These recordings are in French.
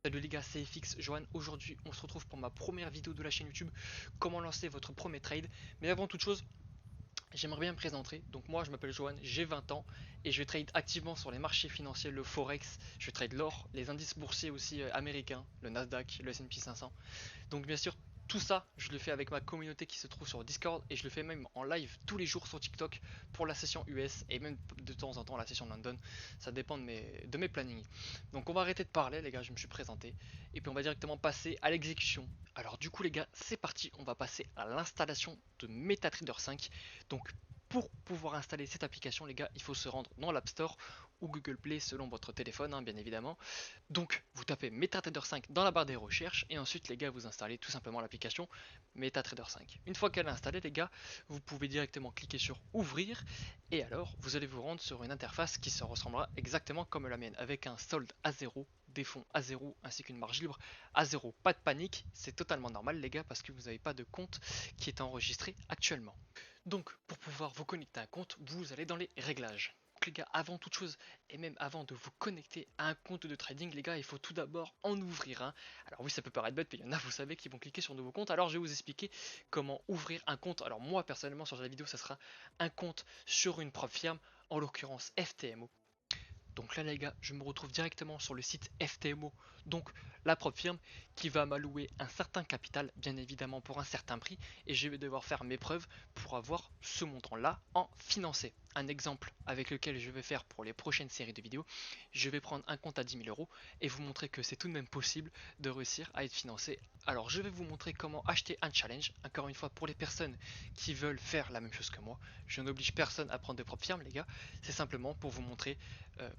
Salut les gars, c'est FX Johan. Aujourd'hui, on se retrouve pour ma première vidéo de la chaîne YouTube, comment lancer votre premier trade. Mais avant toute chose, j'aimerais bien me présenter. Donc moi, je m'appelle Johan, j'ai 20 ans et je trade activement sur les marchés financiers, le Forex. Je trade l'or, les indices boursiers aussi américains, le Nasdaq, le S&P 500. Donc bien sûr, tout ça, je le fais avec ma communauté qui se trouve sur Discord et je le fais même en live tous les jours sur TikTok pour la session US et même de temps en temps la session London. Ça dépend de mes plannings. Donc on va arrêter de parler les gars, je me suis présenté et puis on va directement passer à l'exécution. Alors du coup les gars, c'est parti, on va passer à l'installation de MetaTrader 5. Donc pour pouvoir installer cette application les gars, il faut se rendre dans l'App Store ou Google Play selon votre téléphone hein, bien évidemment. Donc, vous tapez MetaTrader 5 dans la barre des recherches et ensuite, les gars, vous installez tout simplement l'application MetaTrader 5. Une fois qu'elle est installée, les gars, vous pouvez directement cliquer sur Ouvrir et alors, vous allez vous rendre sur une interface qui se ressemblera exactement comme la mienne avec un solde à zéro, des fonds à zéro ainsi qu'une marge libre à zéro. Pas de panique, c'est totalement normal, les gars, parce que vous n'avez pas de compte qui est enregistré actuellement. Donc, pour pouvoir vous connecter à un compte, vous allez dans les réglages. Donc, les gars, avant toute chose, et même avant de vous connecter à un compte de trading, les gars, il faut tout d'abord en ouvrir un. Alors oui, ça peut paraître bête, mais il y en a, vous savez, qui vont cliquer sur nouveau compte. Alors je vais vous expliquer comment ouvrir un compte. Alors moi, personnellement, sur la vidéo, ça sera un compte sur une propre firme, en l'occurrence FTMO. Donc là les gars, je me retrouve directement sur le site FTMO, donc la propre firme qui va m'allouer un certain capital, bien évidemment pour un certain prix, et je vais devoir faire mes preuves pour avoir ce montant-là en financé. Un exemple avec lequel je vais faire pour les prochaines séries de vidéos, je vais prendre un compte à 10 000 euros et vous montrer que c'est tout de même possible de réussir à être financé. Alors je vais vous montrer comment acheter un challenge, encore une fois pour les personnes qui veulent faire la même chose que moi. Je n'oblige personne à prendre de propre firme les gars, c'est simplement pour vous montrer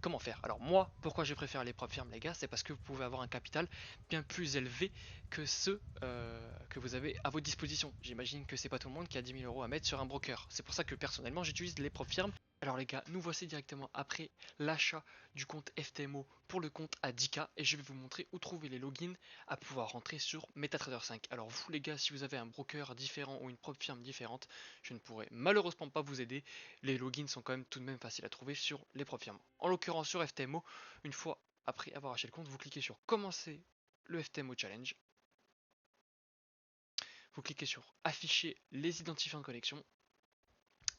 comment faire. Alors moi, pourquoi je préfère les propres firmes les gars, c'est parce que vous pouvez avoir un capital bien plus élevé que ceux que vous avez à votre disposition. J'imagine que c'est pas tout le monde qui a 10 000 euros à mettre sur un broker. C'est pour ça que personnellement j'utilise les propres firmes. Alors les gars, nous voici directement après l'achat du compte FTMO pour le compte à 10K et je vais vous montrer où trouver les logins à pouvoir rentrer sur MetaTrader 5. Alors vous les gars, si vous avez un broker différent ou une propre firme différente, je ne pourrai malheureusement pas vous aider. Les logins sont quand même tout de même faciles à trouver sur les propres firmes. En l'occurrence sur FTMO, une fois après avoir acheté le compte, vous cliquez sur commencer le FTMO challenge. Vous cliquez sur afficher les identifiants de connexion.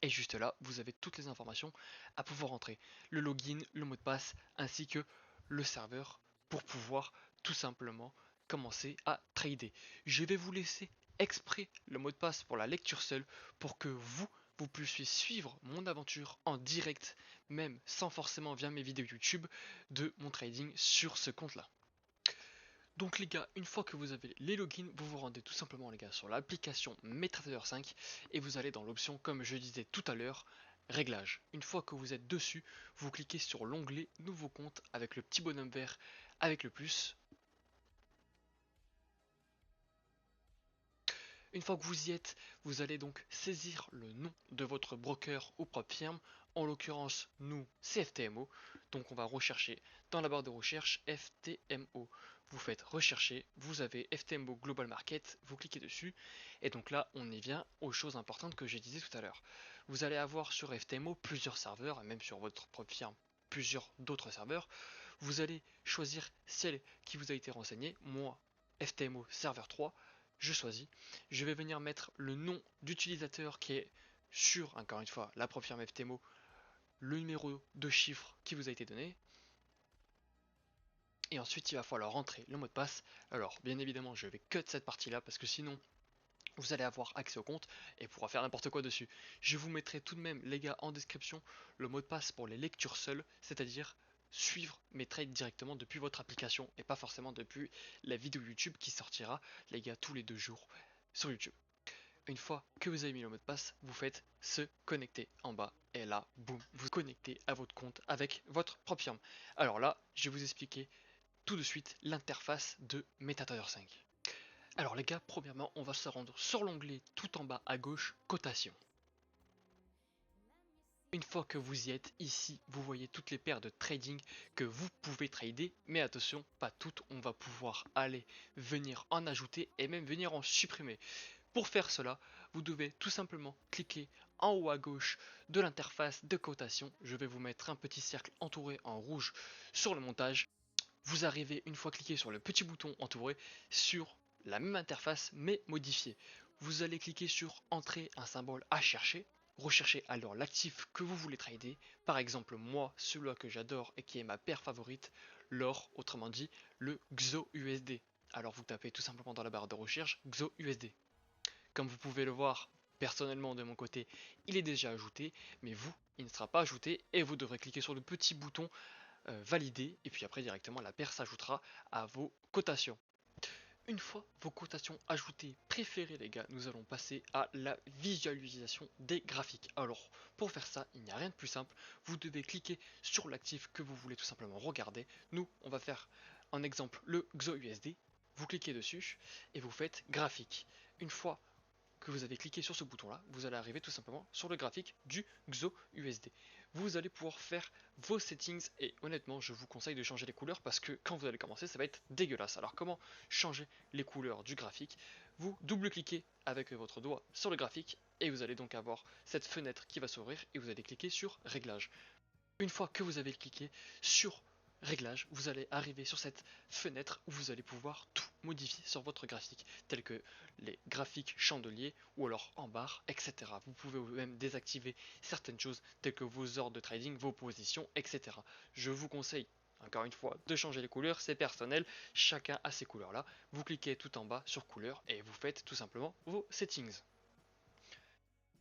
Et juste là, vous avez toutes les informations à pouvoir entrer. Le login, le mot de passe, ainsi que le serveur pour pouvoir tout simplement commencer à trader. Je vais vous laisser exprès le mot de passe pour la lecture seule pour que vous puissiez suivre mon aventure en direct, même sans forcément via mes vidéos YouTube, de mon trading sur ce compte-là. Donc les gars, une fois que vous avez les logins, vous vous rendez tout simplement les gars sur l'application MetaTrader 5 et vous allez dans l'option comme je disais tout à l'heure, réglages. Une fois que vous êtes dessus, vous cliquez sur l'onglet nouveau compte avec le petit bonhomme vert avec le plus. Une fois que vous y êtes, vous allez donc saisir le nom de votre broker ou propre firme. En l'occurrence, nous, c'est FTMO. Donc on va rechercher dans la barre de recherche FTMO. Vous faites rechercher, vous avez FTMO Global Market, vous cliquez dessus. Et donc là, on y vient aux choses importantes que j'ai disais tout à l'heure. Vous allez avoir sur FTMO plusieurs serveurs, et même sur votre propre firme, plusieurs d'autres serveurs. Vous allez choisir celle qui vous a été renseignée. Moi, FTMO Serveur 3, je choisis. Je vais venir mettre le nom d'utilisateur qui est sur, encore une fois, la propre firme FTMO, le numéro de chiffre qui vous a été donné. Et ensuite, il va falloir rentrer le mot de passe. Alors, bien évidemment, je vais cut cette partie-là parce que sinon, vous allez avoir accès au compte et pourra faire n'importe quoi dessus. Je vous mettrai tout de même, les gars, en description, le mot de passe pour les lectures seules, c'est-à-dire suivre mes trades directement depuis votre application et pas forcément depuis la vidéo YouTube qui sortira, les gars, tous les 2 jours sur YouTube. Une fois que vous avez mis le mot de passe, vous faites se connecter en bas et là, boum, vous connectez à votre compte avec votre propre firme. Alors là, je vais vous expliquer tout de suite l'interface de MetaTrader 5. Alors les gars, premièrement, on va se rendre sur l'onglet tout en bas à gauche, cotation. Une fois que vous y êtes, ici, vous voyez toutes les paires de trading que vous pouvez trader, mais attention, pas toutes, on va pouvoir aller venir en ajouter et même venir en supprimer. Pour faire cela, vous devez tout simplement cliquer en haut à gauche de l'interface de cotation. Je vais vous mettre un petit cercle entouré en rouge sur le montage. vous arrivez une fois cliqué sur le petit bouton entouré sur la même interface mais modifiée. Vous allez cliquer sur entrer un symbole à chercher, recherchez alors l'actif que vous voulez trader, par exemple moi celui que j'adore et qui est ma paire favorite, l'or, autrement dit le XOUSD. Alors vous tapez tout simplement dans la barre de recherche XOUSD. Comme vous pouvez le voir, personnellement de mon côté, il est déjà ajouté, mais vous, il ne sera pas ajouté et vous devrez cliquer sur le petit bouton valider et puis après directement la paire s'ajoutera à vos cotations. Une fois vos cotations ajoutées préférées les gars, nous allons passer à la visualisation des graphiques. Alors pour faire ça, il n'y a rien de plus simple, vous devez cliquer sur l'actif que vous voulez tout simplement regarder. Nous, on va faire en exemple le XOUSD, vous cliquez dessus et vous faites graphique. Une fois que vous avez cliqué sur ce bouton là, vous allez arriver tout simplement sur le graphique du XOUSD. Vous allez pouvoir faire vos settings et honnêtement je vous conseille de changer les couleurs parce que quand vous allez commencer ça va être dégueulasse. Alors comment changer les couleurs du graphique? Vous double-cliquez avec votre doigt sur le graphique et vous allez donc avoir cette fenêtre qui va s'ouvrir et vous allez cliquer sur réglages. Une fois que vous avez cliqué sur réglages, vous allez arriver sur cette fenêtre où vous allez pouvoir tout modifier sur votre graphique, tel que les graphiques chandeliers ou alors en barre, etc. Vous pouvez même désactiver certaines choses telles que vos ordres de trading, vos positions, etc. Je vous conseille encore une fois de changer les couleurs, c'est personnel, chacun a ces couleurs là. Vous cliquez tout en bas sur couleurs et vous faites tout simplement vos settings.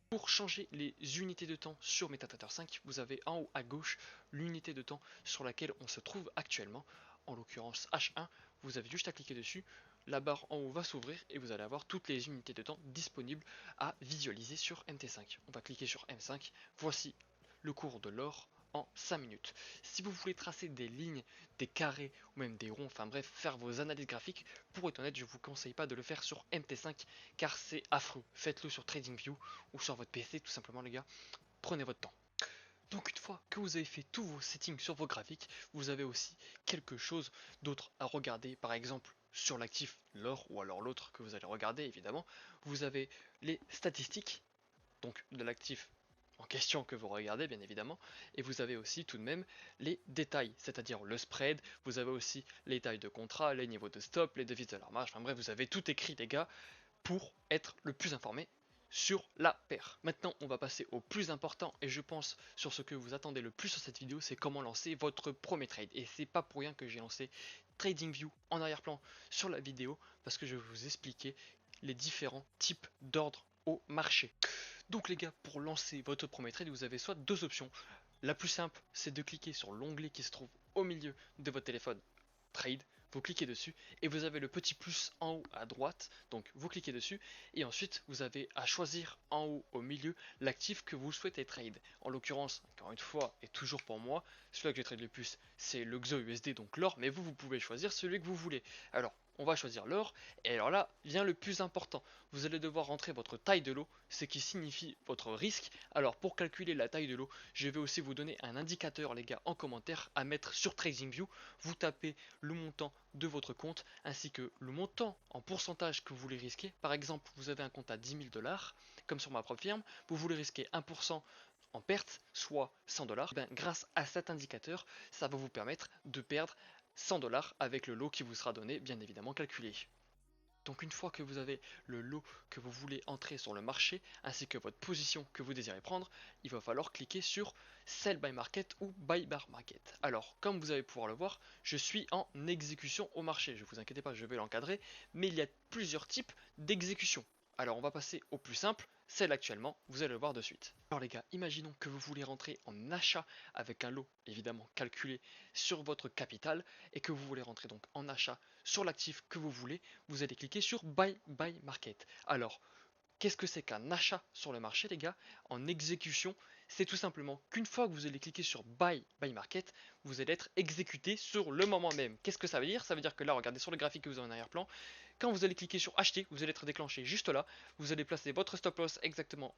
Pour changer les unités de temps sur MetaTrader 5, vous avez en haut à gauche l'unité de temps sur laquelle on se trouve actuellement, en l'occurrence H1, vous avez juste à cliquer dessus, la barre en haut va s'ouvrir et vous allez avoir toutes les unités de temps disponibles à visualiser sur MT5. On va cliquer sur M5, voici le cours de l'or en 5 minutes. Si vous voulez tracer des lignes, des carrés ou même des ronds, enfin bref, faire vos analyses graphiques, pour être honnête, je ne vous conseille pas de le faire sur MT5 car c'est affreux. Faites-le sur TradingView ou sur votre PC, tout simplement les gars. Prenez votre temps. Donc une fois que vous avez fait tous vos settings sur vos graphiques, vous avez aussi quelque chose d'autre à regarder, par exemple sur l'actif l'or ou alors l'autre que vous allez regarder évidemment, vous avez les statistiques donc de l'actif en question que vous regardez bien évidemment, et vous avez aussi tout de même les détails, c'est-à-dire le spread, vous avez aussi les tailles de contrat, les niveaux de stop, les devises de leur marge, enfin bref, vous avez tout écrit les gars pour être le plus informé sur la paire. Maintenant on va passer au plus important et je pense sur ce que vous attendez le plus sur cette vidéo, c'est comment lancer votre premier trade, et c'est pas pour rien que j'ai lancé TradingView en arrière-plan sur la vidéo parce que je vais vous expliquer les différents types d'ordres au marché. Donc les gars, pour lancer votre premier trade, vous avez soit deux options. La plus simple, c'est de cliquer sur l'onglet qui se trouve au milieu de votre téléphone, Trade, vous cliquez dessus et vous avez le petit plus en haut à droite, donc vous cliquez dessus et ensuite vous avez à choisir en haut au milieu l'actif que vous souhaitez trade. En l'occurrence, encore une fois et toujours pour moi, celui que je trade le plus c'est le XOUSD, donc l'or, mais vous pouvez choisir celui que vous voulez. Alors on va choisir l'or et alors là vient le plus important, vous allez devoir rentrer votre taille de lot, ce qui signifie votre risque. Alors pour calculer la taille de lot, je vais aussi vous donner un indicateur les gars en commentaire à mettre sur TradingView. Vous tapez le montant de votre compte ainsi que le montant en pourcentage que vous voulez risquer. Par exemple, vous avez un compte à 10 000 $, comme sur ma propre firme, vous voulez risquer 1% en perte, soit 100 $. Ben, grâce à cet indicateur, ça va vous permettre de perdre 100 $ avec le lot qui vous sera donné, bien évidemment calculé. Donc une fois que vous avez le lot que vous voulez entrer sur le marché, ainsi que votre position que vous désirez prendre, il va falloir cliquer sur Sell by Market ou Buy by Market. Alors, comme vous allez pouvoir le voir, je suis en exécution au marché. Ne vous inquiétez pas, je vais l'encadrer, mais il y a plusieurs types d'exécution. Alors on va passer au plus simple, celle actuellement, vous allez le voir de suite. Alors les gars, imaginons que vous voulez rentrer en achat avec un lot évidemment calculé sur votre capital et que vous voulez rentrer donc en achat sur l'actif que vous voulez, vous allez cliquer sur Buy by Market. Alors, qu'est-ce que c'est qu'un achat sur le marché les gars? En exécution, c'est tout simplement qu'une fois que vous allez cliquer sur Buy by Market, vous allez être exécuté sur le moment même. Qu'est-ce que ça veut dire? Ça veut dire que là, regardez sur le graphique que vous avez en arrière-plan, quand vous allez cliquer sur acheter, vous allez être déclenché juste là, vous allez placer votre stop loss exactement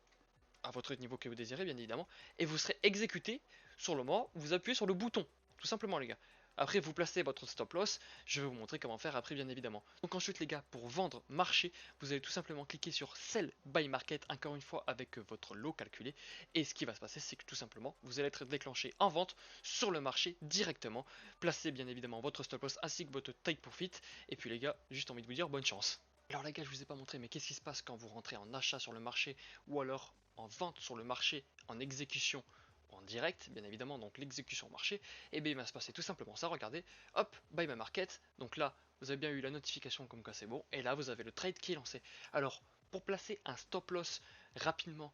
à votre niveau que vous désirez bien évidemment, et vous serez exécuté sur le moment où vous appuyez sur le bouton, tout simplement les gars. Après, vous placez votre stop loss. Je vais vous montrer comment faire après, bien évidemment. Donc ensuite, les gars, pour vendre marché, vous allez tout simplement cliquer sur Sell Buy Market, encore une fois avec votre lot calculé. Et ce qui va se passer, c'est que tout simplement, vous allez être déclenché en vente sur le marché directement. Placez bien évidemment votre stop loss ainsi que votre take profit. Et puis les gars, juste envie de vous dire bonne chance. Alors les gars, je vous ai pas montré, mais qu'est-ce qui se passe quand vous rentrez en achat sur le marché ou alors en vente sur le marché, en exécution en direct, bien évidemment, donc l'exécution au marché, et bien il va se passer tout simplement ça, regardez, hop, buy my market, donc là, vous avez bien eu la notification comme quoi c'est bon, et là vous avez le trade qui est lancé. Alors, pour placer un stop loss rapidement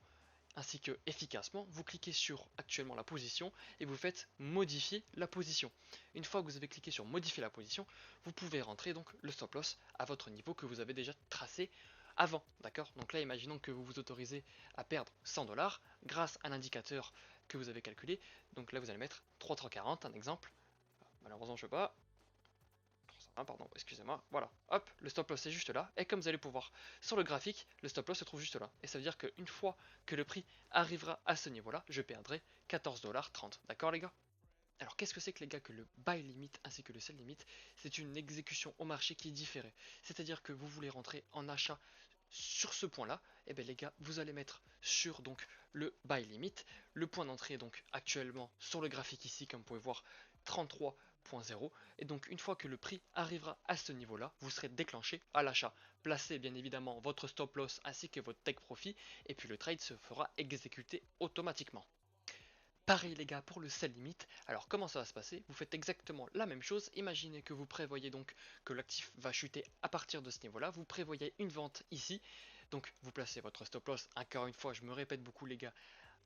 ainsi que efficacement, vous cliquez sur actuellement la position et vous faites modifier la position. Une fois que vous avez cliqué sur modifier la position, vous pouvez rentrer donc le stop loss à votre niveau que vous avez déjà tracé avant, d'accord? Donc là, imaginons que vous vous autorisez à perdre 100 $ grâce à l'indicateur que vous avez calculé. Donc là, vous allez mettre 3,40, un exemple. Malheureusement, je ne peux pas. Pardon, excusez-moi, voilà, hop, le stop loss est juste là, et comme vous allez pouvoir sur le graphique, le stop loss se trouve juste là, et ça veut dire qu'une fois que le prix arrivera à ce niveau là, je perdrai 14,30 $, d'accord les gars? Alors qu'est-ce que c'est que les gars que le buy limit ainsi que le sell limit? C'est une exécution au marché qui est différée, c'est à dire que vous voulez rentrer en achat sur ce point là, et bien les gars, vous allez mettre sur donc le buy limit, le point d'entrée donc actuellement sur le graphique ici comme vous pouvez voir 33.0, et donc une fois que le prix arrivera à ce niveau là, vous serez déclenché à l'achat. Placez bien évidemment votre stop loss ainsi que votre take profit, et puis le trade se fera exécuter automatiquement. Pareil les gars pour le sell limit, alors comment ça va se passer? Vous faites exactement la même chose, imaginez que vous prévoyez donc que l'actif va chuter à partir de ce niveau là, vous prévoyez une vente ici, donc vous placez votre stop loss, encore une fois je me répète beaucoup les gars,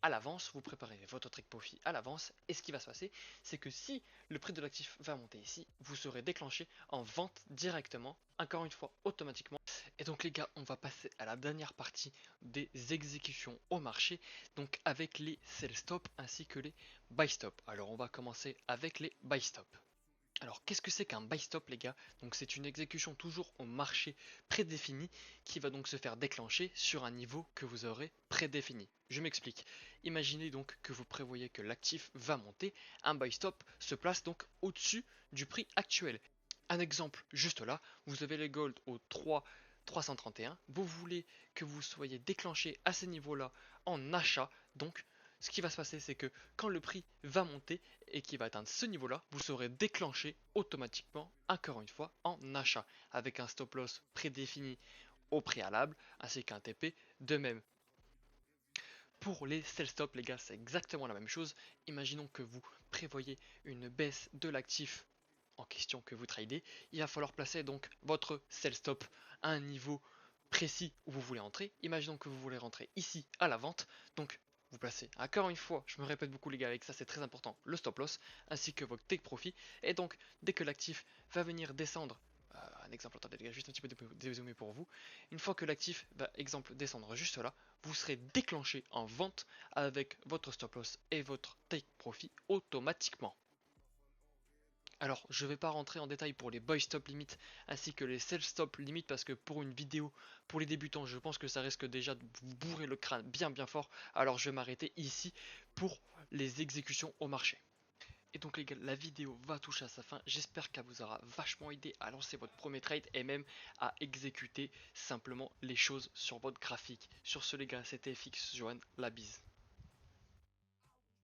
à l'avance, vous préparez votre take profit à l'avance, et ce qui va se passer, c'est que si le prix de l'actif va monter ici, vous serez déclenché en vente directement, encore une fois automatiquement. Et donc les gars, on va passer à la dernière partie des exécutions au marché, donc avec les sell stop ainsi que les buy stop. Alors on va commencer avec les buy stop. Alors qu'est-ce que c'est qu'un buy stop les gars? Donc c'est une exécution toujours au marché prédéfini qui va donc se faire déclencher sur un niveau que vous aurez prédéfini. Je m'explique. Imaginez donc que vous prévoyez que l'actif va monter, un buy stop se place donc au-dessus du prix actuel. Un exemple juste là, vous avez les gold au 331, vous voulez que vous soyez déclenché à ce niveau-là en achat, donc ce qui va se passer, c'est que quand le prix va monter et qu'il va atteindre ce niveau-là, vous serez déclenché automatiquement, encore une fois, en achat, avec un stop loss prédéfini au préalable, ainsi qu'un TP de même. Pour les sell stop, les gars, c'est exactement la même chose. Imaginons que vous prévoyez une baisse de l'actif en question que vous tradez. Il va falloir placer donc votre sell stop à un niveau précis où vous voulez entrer. Imaginons que vous voulez rentrer ici à la vente. Donc vous placez, encore une fois, je me répète beaucoup les gars avec ça, c'est très important, le stop loss ainsi que votre take profit. Et donc dès que l'actif va venir descendre, un exemple, attendez les gars, juste un petit peu dézoomer pour vous. Une fois que l'actif va, exemple, descendre juste là, vous serez déclenché en vente avec votre stop loss et votre take profit automatiquement. Alors, je ne vais pas rentrer en détail pour les buy stop limit ainsi que les sell stop limit parce que pour une vidéo pour les débutants, je pense que ça risque déjà de vous bourrer le crâne bien fort. Alors, je vais m'arrêter ici pour les exécutions au marché. Et donc les gars, la vidéo va toucher à sa fin. J'espère qu'elle vous aura vachement aidé à lancer votre premier trade et même à exécuter simplement les choses sur votre graphique. Sur ce les gars, c'était FX Johan, la bise.